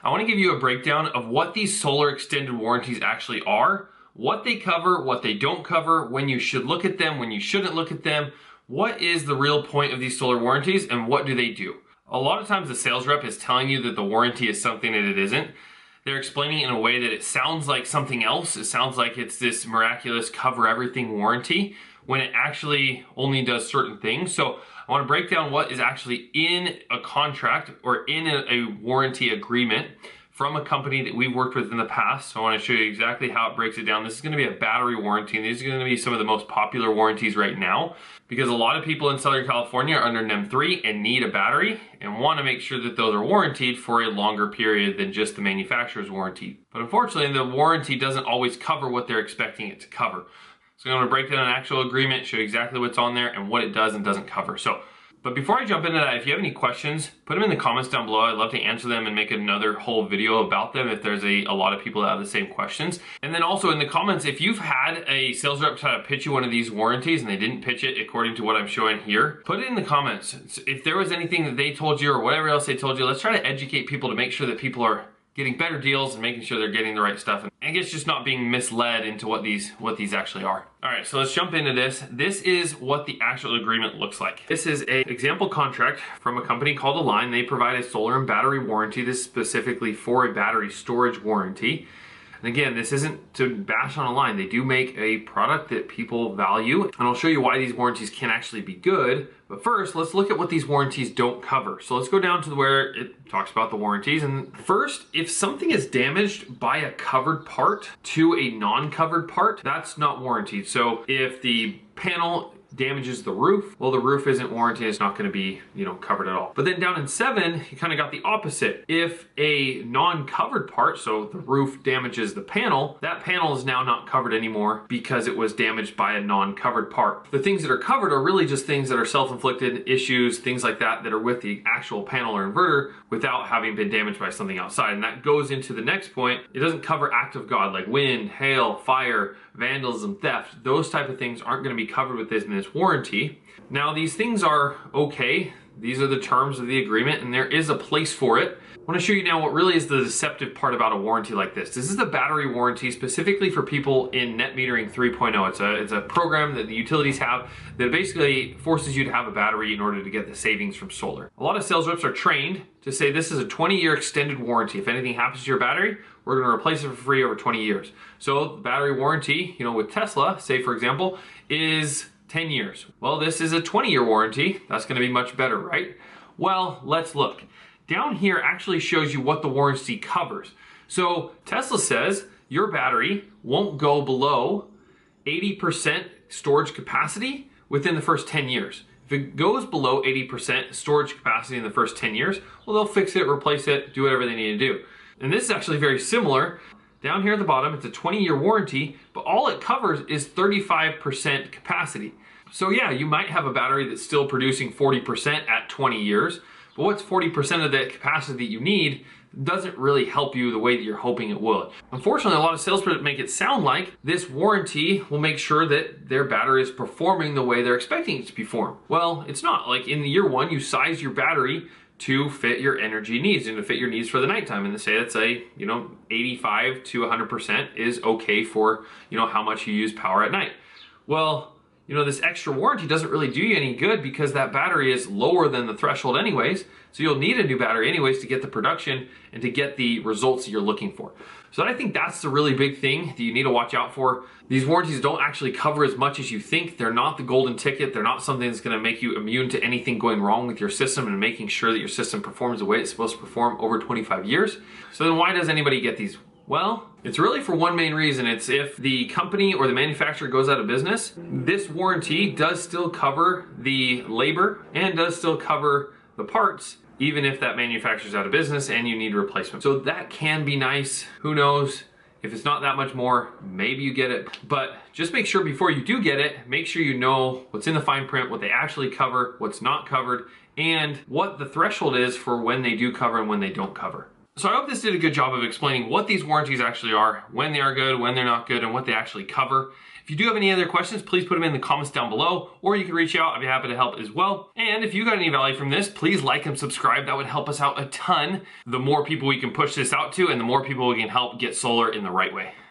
I want to give you a breakdown of what these solar extended warranties actually are, what they cover, what they don't cover, when you should look at them, when you shouldn't look at them, what is the real point of these solar warranties, and what do they do. A lot of times the sales rep is telling you that the warranty is something that it isn't. They're explaining it in a way that it sounds like something else. It sounds like it's this miraculous cover everything warranty when it actually only does certain things. So I want to break down what is actually in a contract or in a warranty agreement from a company that we've worked with in the past. So I want to show you exactly how it breaks it down. This is going to be a battery warranty, and these are going to be some of the most popular warranties right now because a lot of people in Southern California are under NEM 3 and need a battery and want to make sure that those are warranted for a longer period than just the manufacturer's warranty. But unfortunately, the warranty doesn't always cover what they're expecting it to cover. So I'm going to break down an actual agreement, show you exactly what's on there and what it does and doesn't cover. But before I jump into that, if you have any questions, put them in the comments down below. I'd love to answer them and make another whole video about them if there's a lot of people that have the same questions. And then also in the comments, if you've had a sales rep try to pitch you one of these warranties and they didn't pitch it according to what I'm showing here, put it in the comments. If there was anything that they told you or whatever else they told you, let's try to educate people to make sure that people are getting better deals and making sure they're getting the right stuff. And I guess just not being misled into what these actually are. All right, so let's jump into this. This is what the actual agreement looks like. This is an example contract from a company called Align. They provide a solar and battery warranty. This is specifically for a battery storage warranty. And again, this isn't to bash on Align. They do make a product that people value, and I'll show you why these warranties can actually be good. But first, let's look at what these warranties don't cover. So let's go down to where it talks about the warranties. And first, if something is damaged by a covered part to a non-covered part, that's not warranted. So if the panel damages the roof, well, the roof isn't warranted, it's not going to be, covered at all. But then down in 7, you kind of got the opposite. If a non-covered part, so the roof damages the panel, that panel is now not covered anymore because it was damaged by a non-covered part. The things that are covered are really just things that are self-inflicted issues, things like that are with the actual panel or inverter without having been damaged by something outside. And that goes into the next point. It doesn't cover act of God like wind, hail, fire, vandalism, theft. Those type of things aren't going to be covered with this warranty. Now these things are okay. These are the terms of the agreement and there is a place for it. I want to show you now what really is the deceptive part about a warranty like this. This is the battery warranty specifically for people in Net Metering 3.0. It's a program that the utilities have that basically forces you to have a battery in order to get the savings from solar. A lot of sales reps are trained to say this is a 20-year extended warranty. If anything happens to your battery, we're going to replace it for free over 20 years. So the battery warranty, with Tesla, say for example, is 10 years. Well, this is a 20-year warranty. That's going to be much better, right? Well, let's look. Down here actually shows you what the warranty covers. So Tesla says your battery won't go below 80% storage capacity within the first 10 years. If it goes below 80% storage capacity in the first 10 years, well, they'll fix it, replace it, do whatever they need to do. And this is actually very similar. Down here at the bottom, it's a 20-year warranty, but all it covers is 35% capacity. So yeah, you might have a battery that's still producing 40% at 20 years, but what's 40% of the capacity that you need doesn't really help you the way that you're hoping it would. Unfortunately, a lot of sales reps make it sound like this warranty will make sure that their battery is performing the way they're expecting it to perform. Well, it's not. Like in the year 1, you size your battery to fit your energy needs and to fit your needs for the nighttime. And to say that's 85 to 100% is okay for, how much you use power at night. Well, this extra warranty doesn't really do you any good because that battery is lower than the threshold anyways. So you'll need a new battery anyways to get the production and to get the results that you're looking for. So I think that's the really big thing that you need to watch out for. These warranties don't actually cover as much as you think. They're not the golden ticket. They're not something that's going to make you immune to anything going wrong with your system and making sure that your system performs the way it's supposed to perform over 25 years. So then why does anybody get these? Well, it's really for one main reason. It's if the company or the manufacturer goes out of business, this warranty does still cover the labor and does still cover the parts, even if that manufacturer's out of business and you need replacement. So that can be nice. Who knows? If it's not that much more, maybe you get it. But just make sure before you do get it, make sure you know what's in the fine print, what they actually cover, what's not covered, and what the threshold is for when they do cover and when they don't cover. So I hope this did a good job of explaining what these warranties actually are, when they are good, when they're not good, and what they actually cover. If you do have any other questions, please put them in the comments down below, or you can reach out. I'd be happy to help as well. And if you got any value from this, please like and subscribe. That would help us out a ton. The more people we can push this out to, and the more people we can help get solar in the right way.